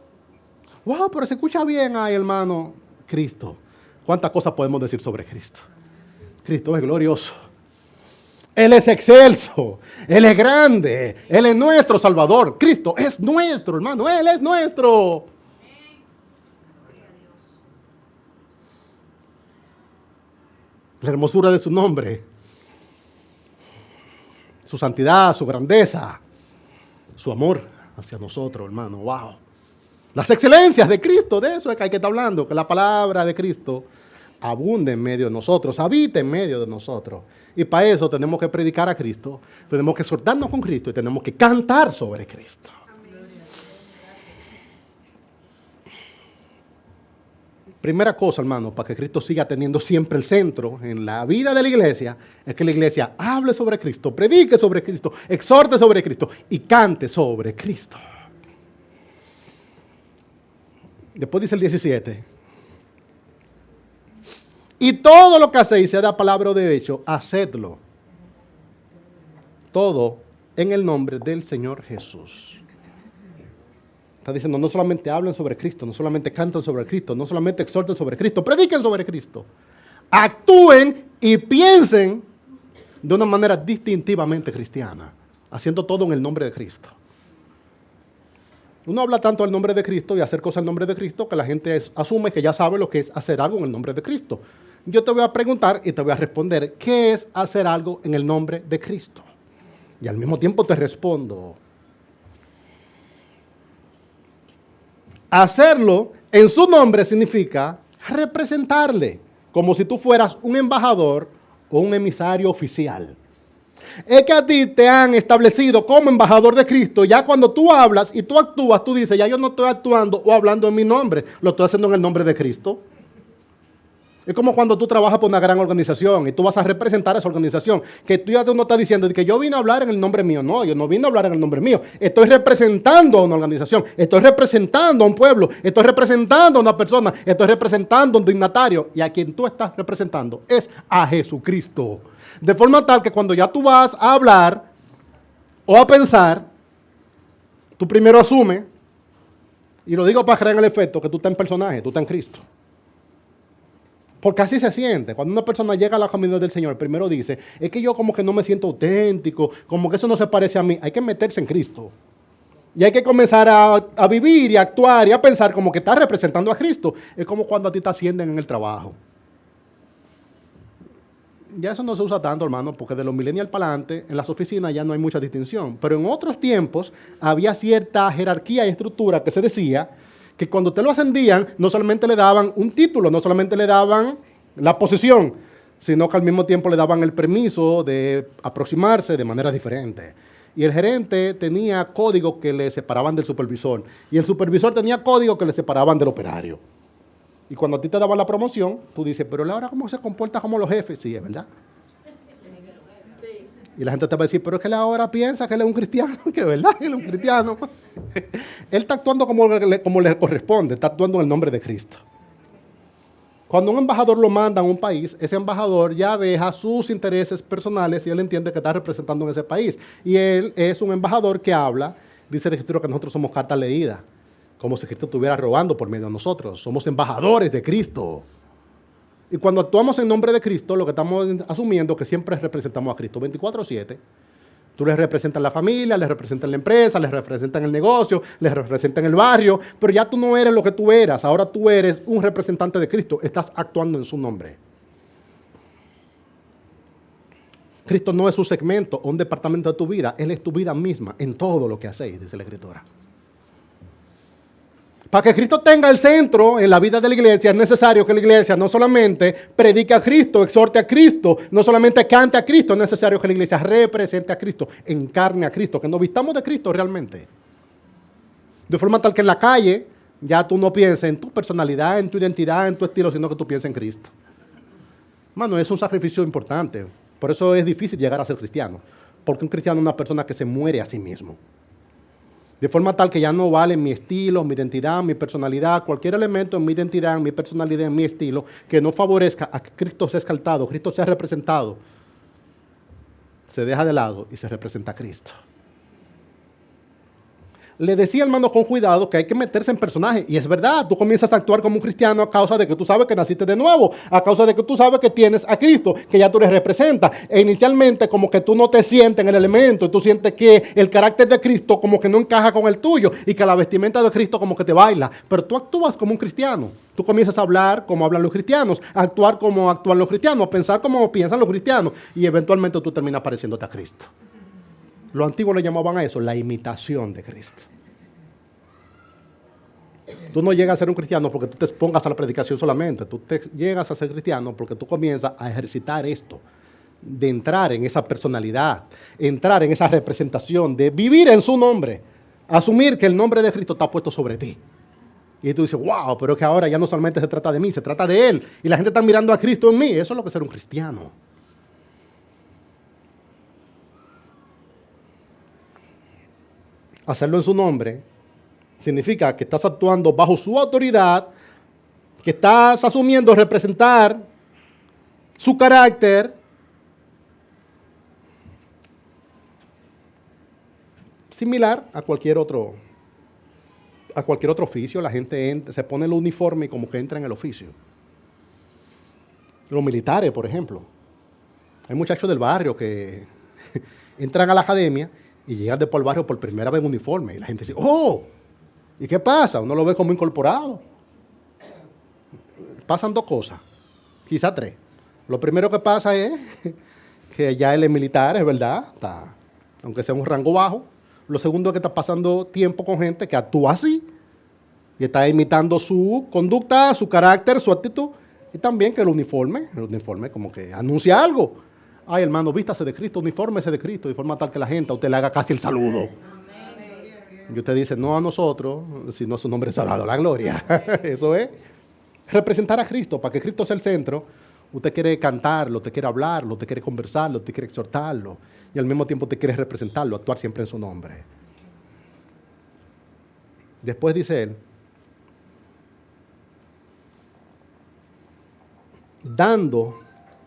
Wow, pero se escucha bien ahí, hermano. Cristo. ¿Cuántas cosas podemos decir sobre Cristo? Cristo es glorioso. Él es excelso. Él es grande. Él es nuestro Salvador. Cristo es nuestro, hermano. Él es nuestro. La hermosura de su nombre, su santidad, su grandeza, su amor hacia nosotros, hermano. Wow. Las excelencias de Cristo, de eso es que hay que estar hablando, que la palabra de Cristo abunde en medio de nosotros, habite en medio de nosotros. Y para eso tenemos que predicar a Cristo, tenemos que exhortarnos con Cristo y tenemos que cantar sobre Cristo. Primera cosa, hermano, para que Cristo siga teniendo siempre el centro en la vida de la iglesia, es que la iglesia hable sobre Cristo, predique sobre Cristo, exhorte sobre Cristo y cante sobre Cristo. Después dice el 17. Y todo lo que hacéis, sea de palabra o de hecho, hacedlo. Todo en el nombre del Señor Jesús. Está diciendo, no solamente hablen sobre Cristo, no solamente canten sobre Cristo, no solamente exhorten sobre Cristo, prediquen sobre Cristo. Actúen y piensen de una manera distintivamente cristiana, haciendo todo en el nombre de Cristo. Uno habla tanto del nombre de Cristo y hacer cosas en nombre de Cristo que la gente asume que ya sabe lo que es hacer algo en el nombre de Cristo. Yo te voy a preguntar y te voy a responder, ¿qué es hacer algo en el nombre de Cristo? Y al mismo tiempo te respondo, hacerlo en su nombre significa representarle, como si tú fueras un embajador o un emisario oficial. Es que a ti te han establecido como embajador de Cristo. Ya cuando tú hablas y tú actúas, tú dices, ya yo no estoy actuando o hablando en mi nombre, lo estoy haciendo en el nombre de Cristo. Es como cuando tú trabajas por una gran organización y tú vas a representar a esa organización, que tú ya no estás diciendo que yo vine a hablar en el nombre mío. No, yo no vine a hablar en el nombre mío. Estoy representando a una organización, estoy representando a un pueblo, estoy representando a una persona, estoy representando a un dignatario. Y a quien tú estás representando es a Jesucristo. De forma tal que cuando ya tú vas a hablar o a pensar, tú primero asumes, y lo digo para crear el efecto, que tú estás en personaje, tú estás en Cristo. Porque así se siente. Cuando una persona llega a la comunidad del Señor, primero dice, es que yo como que no me siento auténtico, como que eso no se parece a mí. Hay que meterse en Cristo. Y hay que comenzar a vivir y a actuar y a pensar como que está representando a Cristo. Es como cuando a ti te ascienden en el trabajo. Ya eso no se usa tanto, hermano, porque de los millennials para adelante, en las oficinas ya no hay mucha distinción. Pero en otros tiempos había cierta jerarquía y estructura que se decía que cuando te lo ascendían, no solamente le daban un título, no solamente le daban la posición, sino que al mismo tiempo le daban el permiso de aproximarse de manera diferente. Y el gerente tenía códigos que le separaban del supervisor. Y el supervisor tenía códigos que le separaban del operario. Y cuando a ti te daban la promoción, tú dices, pero él ahora cómo se comporta como los jefes. Sí, es verdad. Y la gente te va a decir, pero es que él ahora piensa que él es un cristiano, que es verdad, él es un cristiano. Él está actuando como le corresponde, está actuando en el nombre de Cristo. Cuando un embajador lo manda a un país, ese embajador ya deja sus intereses personales y él entiende que está representando en ese país. Y él es un embajador que habla, dice el Escritura que nosotros somos carta leída, como si Cristo estuviera robando por medio de nosotros. Somos embajadores de Cristo. Y cuando actuamos en nombre de Cristo, lo que estamos asumiendo es que siempre representamos a Cristo 24/7. Tú les representas en la familia, les representas en la empresa, les representas en el negocio, les representas en el barrio, pero ya tú no eres lo que tú eras, ahora tú eres un representante de Cristo, estás actuando en su nombre. Cristo no es un segmento o un departamento de tu vida, Él es tu vida misma en todo lo que hacéis, dice la Escritura. Para que Cristo tenga el centro en la vida de la iglesia, es necesario que la iglesia no solamente predique a Cristo, exhorte a Cristo, no solamente cante a Cristo, es necesario que la iglesia represente a Cristo, encarne a Cristo, que nos vistamos de Cristo realmente. De forma tal que en la calle ya tú no pienses en tu personalidad, en tu identidad, en tu estilo, sino que tú pienses en Cristo. Mano, es un sacrificio importante. Por eso es difícil llegar a ser cristiano. Porque un cristiano es una persona que se muere a sí mismo. De forma tal que ya no vale mi estilo, mi identidad, mi personalidad, cualquier elemento en mi identidad, en mi personalidad, en mi estilo, que no favorezca a que Cristo sea exaltado, Cristo sea representado, se deja de lado y se representa a Cristo. Le decía, hermano, con cuidado que hay que meterse en personaje. Y es verdad, tú comienzas a actuar como un cristiano a causa de que tú sabes que naciste de nuevo, a causa de que tú sabes que tienes a Cristo, que ya tú les representas. E inicialmente como que tú no te sientes en el elemento, y tú sientes que el carácter de Cristo como que no encaja con el tuyo, y que la vestimenta de Cristo como que te baila. Pero tú actúas como un cristiano. Tú comienzas a hablar como hablan los cristianos, a actuar como actúan los cristianos, a pensar como piensan los cristianos, y eventualmente tú terminas pareciéndote a Cristo. Los antiguos le llamaban a eso la imitación de Cristo. Tú no llegas a ser un cristiano porque tú te expongas a la predicación solamente. Tú te llegas a ser cristiano porque tú comienzas a ejercitar esto, de entrar en esa personalidad, entrar en esa representación, de vivir en su nombre, asumir que el nombre de Cristo está puesto sobre ti. Y tú dices, wow, pero es que ahora ya no solamente se trata de mí, se trata de Él. Y la gente está mirando a Cristo en mí. Eso es lo que es ser un cristiano. Hacerlo en su nombre significa que estás actuando bajo su autoridad, que estás asumiendo representar su carácter, similar a cualquier otro a cualquier otro oficio, la gente se pone el uniforme y como que entra en el oficio. Los militares, por ejemplo. Hay muchachos del barrio que entran a la academia y llegan después al barrio por primera vez en uniforme. Y la gente dice, ¡oh! ¿Y qué pasa? Uno lo ve como incorporado. Pasan dos cosas, quizá tres. Lo primero que pasa es que ya él es militar, es verdad, aunque sea un rango bajo. Lo segundo es que está pasando tiempo con gente que actúa así y está imitando su conducta, su carácter, su actitud. Y también que el uniforme como que anuncia algo. Ay, hermano, vístase de Cristo, unifórmese de Cristo, de forma tal que la gente a usted le haga casi el saludo. Y usted dice, no a nosotros, sino a su nombre se ha dado la gloria. Eso es representar a Cristo, para que Cristo sea el centro. Usted quiere cantarlo, usted quiere hablarlo, usted quiere conversarlo, usted quiere exhortarlo. Y al mismo tiempo usted quiere representarlo, actuar siempre en su nombre. Después dice él, dando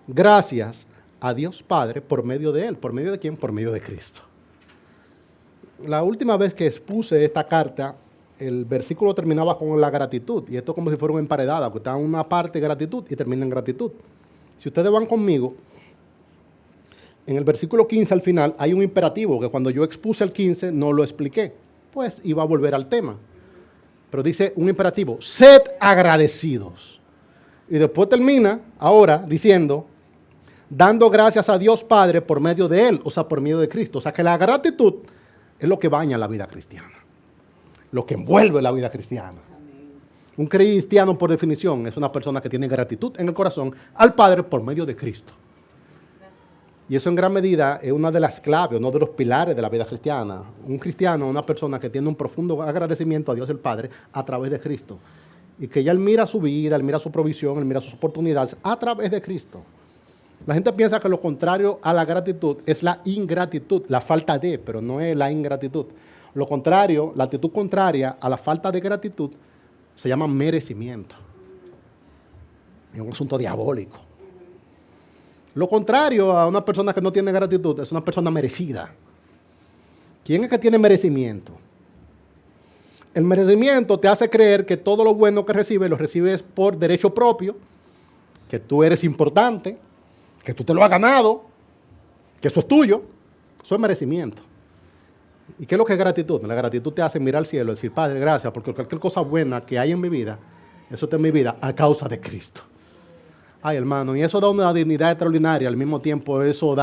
gracias a Dios Padre por medio de él. ¿Por medio de quién? Por medio de Cristo. La última vez que expuse esta carta, el versículo terminaba con la gratitud. Y esto es como si fuera una emparedada, porque está en una parte gratitud y termina en gratitud. Si ustedes van conmigo, en el versículo 15 al final hay un imperativo que cuando yo expuse el 15 no lo expliqué. Pues iba a volver al tema. Pero dice un imperativo, sed agradecidos. Y después termina ahora diciendo, dando gracias a Dios Padre por medio de Él, o sea, por medio de Cristo. O sea, que la gratitud es lo que baña la vida cristiana, lo que envuelve la vida cristiana. Un cristiano, por definición, es una persona que tiene gratitud en el corazón al Padre por medio de Cristo. Y eso en gran medida es una de las claves, uno de los pilares de la vida cristiana. Un cristiano es una persona que tiene un profundo agradecimiento a Dios el Padre a través de Cristo. Y que ya él mira su vida, él mira su provisión, él mira sus oportunidades a través de Cristo. La gente piensa que lo contrario a la gratitud es la ingratitud, la falta de, pero no es la ingratitud. Lo contrario, la actitud contraria a la falta de gratitud se llama merecimiento. Es un asunto diabólico. Lo contrario a una persona que no tiene gratitud es una persona merecida. ¿Quién es que tiene merecimiento? El merecimiento te hace creer que todo lo bueno que recibes lo recibes por derecho propio, que tú eres importante, que tú te lo has ganado, que eso es tuyo. Eso es merecimiento. ¿Y qué es lo que es gratitud? La gratitud te hace mirar al cielo y decir, Padre, gracias, porque cualquier cosa buena que hay en mi vida, eso está en mi vida a causa de Cristo. Ay, hermano, y eso da una dignidad extraordinaria. Al mismo tiempo, eso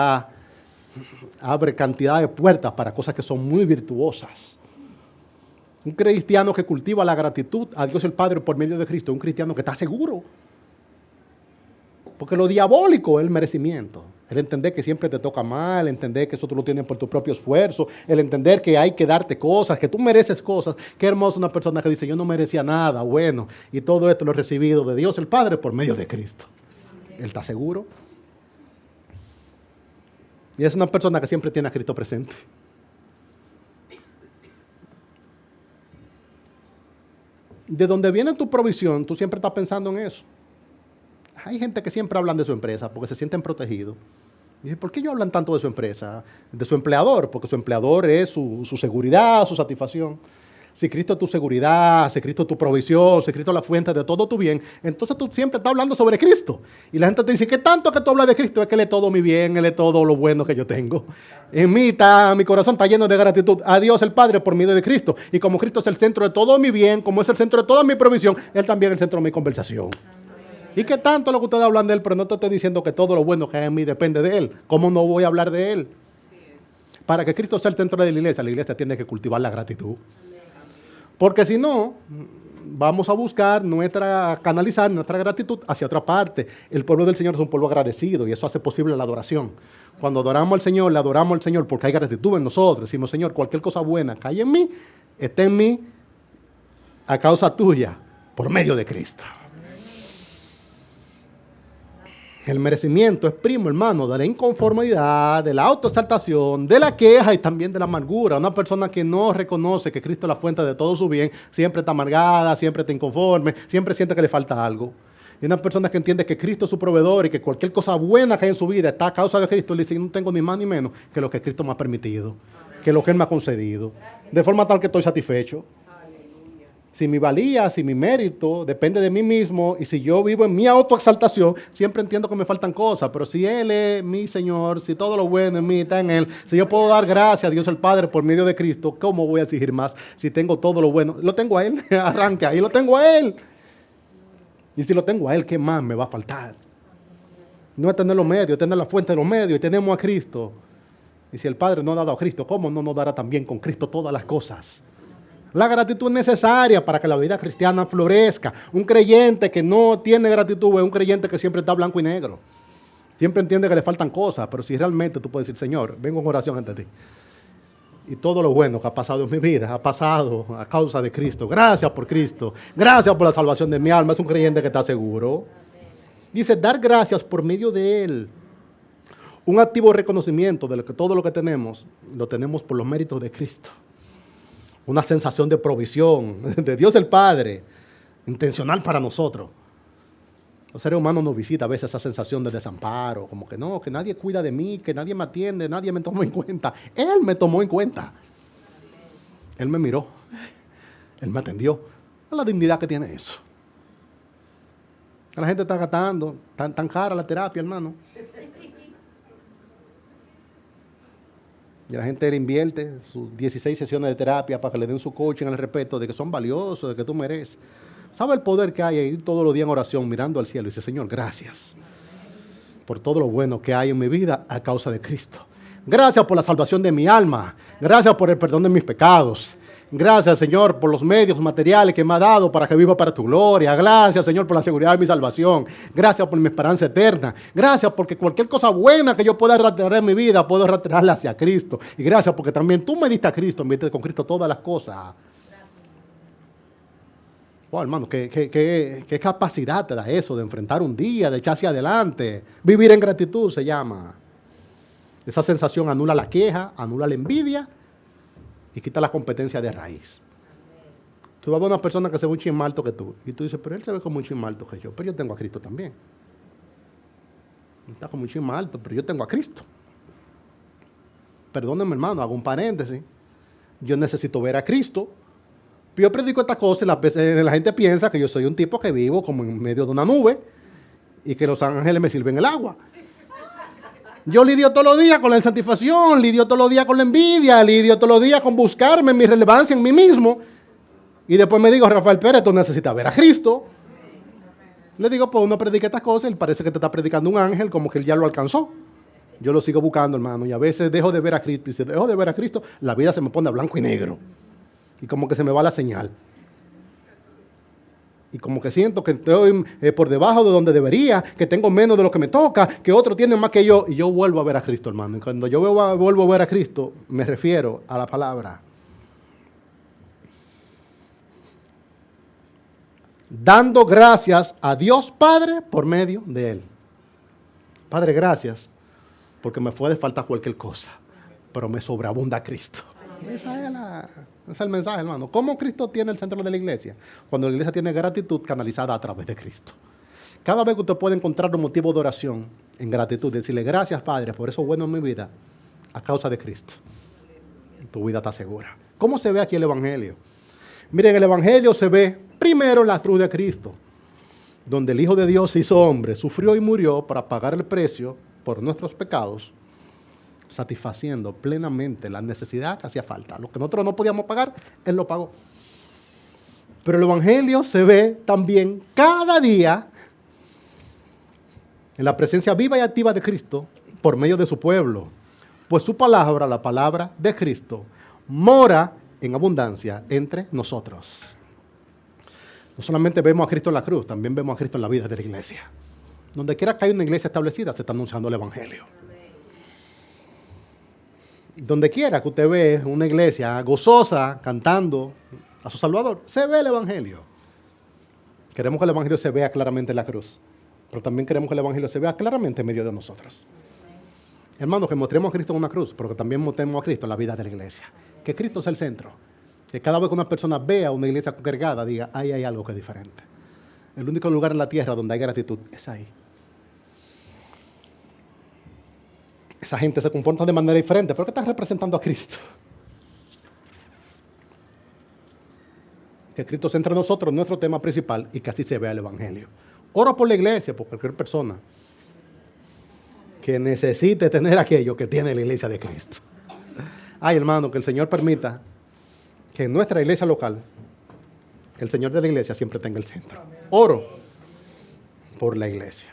abre cantidad de puertas para cosas que son muy virtuosas. Un cristiano que cultiva la gratitud a Dios el Padre por medio de Cristo es un cristiano que está seguro. Porque lo diabólico es el merecimiento. El entender que siempre te toca mal, el entender que eso tú lo tienes por tu propio esfuerzo, el entender que hay que darte cosas, que tú mereces cosas. Qué hermosa una persona que dice, yo no merecía nada, bueno, y todo esto lo he recibido de Dios el Padre por medio de Cristo. Él está seguro. Y es una persona que siempre tiene a Cristo presente. De donde viene tu provisión, tú siempre estás pensando en eso. Hay gente que siempre hablan de su empresa porque se sienten protegidos. Y dicen, ¿por qué ellos hablan tanto de su empresa? De su empleador, porque su empleador es su seguridad, su satisfacción. Si Cristo es tu seguridad, si Cristo es tu provisión, si Cristo es la fuente de todo tu bien, entonces tú siempre estás hablando sobre Cristo. Y la gente te dice, ¿qué tanto que tú hablas de Cristo? Es que Él es todo mi bien, Él es todo lo bueno que yo tengo. En mí mi corazón está lleno de gratitud a Dios el Padre por medio de Cristo. Y como Cristo es el centro de todo mi bien, como es el centro de toda mi provisión, Él también es el centro de mi conversación. ¿Y qué tanto lo que ustedes hablan de Él? Pero no te estoy diciendo que todo lo bueno que hay en mí depende de Él. ¿Cómo no voy a hablar de Él? Para que Cristo sea el centro de la iglesia tiene que cultivar la gratitud. Porque si no, vamos a buscar canalizar nuestra gratitud hacia otra parte. El pueblo del Señor es un pueblo agradecido y eso hace posible la adoración. Cuando adoramos al Señor, le adoramos al Señor porque hay gratitud en nosotros. Decimos, Señor, cualquier cosa buena que hay en mí, esté en mí a causa tuya, por medio de Cristo. El merecimiento es primo, hermano, de la inconformidad, de la autoexaltación, de la queja y también de la amargura. Una persona que no reconoce que Cristo es la fuente de todo su bien, siempre está amargada, siempre está inconforme, siempre siente que le falta algo. Y una persona que entiende que Cristo es su proveedor y que cualquier cosa buena que hay en su vida está a causa de Cristo, le dice, no tengo ni más ni menos que lo que Cristo me ha permitido, que lo que Él me ha concedido, de forma tal que estoy satisfecho. Si mi valía, si mi mérito depende de mí mismo y si yo vivo en mi autoexaltación, siempre entiendo que me faltan cosas. Pero si Él es mi Señor, si todo lo bueno en mí está en Él, si yo puedo dar gracias a Dios el Padre por medio de Cristo, ¿cómo voy a exigir más si tengo todo lo bueno? Lo tengo a Él, arranca, ahí lo tengo a Él. Y si lo tengo a Él, ¿qué más me va a faltar? No es tener los medios, es tener la fuente de los medios y tenemos a Cristo. Y si el Padre no ha dado a Cristo, ¿cómo no nos dará también con Cristo todas las cosas? La gratitud es necesaria para que la vida cristiana florezca. Un creyente que no tiene gratitud es un creyente que siempre está blanco y negro. Siempre entiende que le faltan cosas, pero si realmente tú puedes decir, Señor, vengo en oración ante ti. Y todo lo bueno que ha pasado en mi vida, ha pasado a causa de Cristo. Gracias por Cristo. Gracias por la salvación de mi alma. Es un creyente que está seguro. Dice, dar gracias por medio de Él. Un activo reconocimiento de que todo lo que tenemos, lo tenemos por los méritos de Cristo. Una sensación de provisión de Dios el Padre, intencional para nosotros. Los seres humanos nos visita a veces esa sensación de desamparo, como que no, que nadie cuida de mí, que nadie me atiende, nadie me tomó en cuenta. Él me tomó en cuenta. Él me miró, Él me atendió. Es la dignidad que tiene eso. La gente está gastando, tan cara la terapia, hermano. Y la gente le invierte sus 16 sesiones de terapia para que le den su coaching al respeto de que son valiosos, de que tú mereces. ¿Sabe el poder que hay ahí todos los días en oración mirando al cielo? Y dice, Señor, gracias por todo lo bueno que hay en mi vida a causa de Cristo. Gracias por la salvación de mi alma. Gracias por el perdón de mis pecados. Gracias, Señor, por los medios materiales que me ha dado para que viva para tu gloria. Gracias, Señor, por la seguridad de mi salvación. Gracias por mi esperanza eterna. Gracias porque cualquier cosa buena que yo pueda rastrear en mi vida, puedo rastrearla hacia Cristo. Y gracias porque también tú me diste a Cristo, me diste con Cristo todas las cosas. Wow, hermano, ¿qué capacidad te da eso de enfrentar un día, de echarse adelante? Vivir en gratitud se llama. Esa sensación anula la queja, anula la envidia y quita la competencia de raíz. Tú vas a ver una persona que se ve un chin más alto que tú y tú dices, pero él se ve como un chin más alto que yo, pero yo tengo a Cristo también. Está como un chin más alto, pero yo tengo a Cristo. Perdónenme, hermano, hago un paréntesis. Yo necesito ver a Cristo. Yo predico esta cosa y la gente piensa que yo soy un tipo que vivo como en medio de una nube y que los ángeles me sirven el agua. Yo lidio todos los días con la insatisfacción, lidio todos los días con la envidia, lidio todos los días con buscarme mi relevancia en mí mismo. Y después me digo, Rafael Pérez, tú necesitas ver a Cristo. Le digo, pues uno predica estas cosas y parece que te está predicando un ángel como que él ya lo alcanzó. Yo lo sigo buscando, hermano, y a veces dejo de ver a Cristo. Y si dejo de ver a Cristo, la vida se me pone a blanco y negro. Y como que se me va la señal. Y como que siento que estoy por debajo de donde debería, que tengo menos de lo que me toca, que otros tienen más que yo. Y yo vuelvo a ver a Cristo, hermano. Y cuando yo vuelvo a ver a Cristo, me refiero a la palabra. Dando gracias a Dios Padre por medio de Él. Padre, gracias, porque me puede faltar cualquier cosa, pero me sobreabunda Cristo. Ese es el mensaje, hermano. ¿Cómo Cristo tiene el centro de la iglesia? Cuando la iglesia tiene gratitud canalizada a través de Cristo. Cada vez que usted puede encontrar un motivo de oración en gratitud, decirle gracias, Padre, por eso bueno en mi vida, a causa de Cristo, tu vida está segura. ¿Cómo se ve aquí el Evangelio? Miren, el Evangelio se ve primero en la cruz de Cristo, donde el Hijo de Dios se hizo hombre, sufrió y murió para pagar el precio por nuestros pecados, satisfaciendo plenamente la necesidad que hacía falta. Lo que nosotros no podíamos pagar, Él lo pagó. Pero el Evangelio se ve también cada día en la presencia viva y activa de Cristo por medio de su pueblo. Pues su palabra, la palabra de Cristo, mora en abundancia entre nosotros. No solamente vemos a Cristo en la cruz, también vemos a Cristo en la vida de la iglesia. Donde quiera que haya una iglesia establecida, se está anunciando el Evangelio. Donde quiera que usted ve una iglesia gozosa, cantando a su Salvador, se ve el Evangelio. Queremos que el Evangelio se vea claramente en la cruz, pero también queremos que el Evangelio se vea claramente en medio de nosotros. Hermanos, que mostremos a Cristo en una cruz, pero que también mostremos a Cristo en la vida de la iglesia. Que Cristo es el centro. Que cada vez que una persona vea una iglesia congregada, diga, ahí hay algo que es diferente. El único lugar en la tierra donde hay gratitud es ahí. Esa gente se comporta de manera diferente, pero ¿qué están representando a Cristo? Que Cristo sea entre nosotros, nuestro tema principal, y que así se vea el Evangelio. Oro por la iglesia, por cualquier persona que necesite tener aquello que tiene la iglesia de Cristo. Ay, hermano, que el Señor permita que en nuestra iglesia local, el Señor de la iglesia siempre tenga el centro. Oro por la iglesia.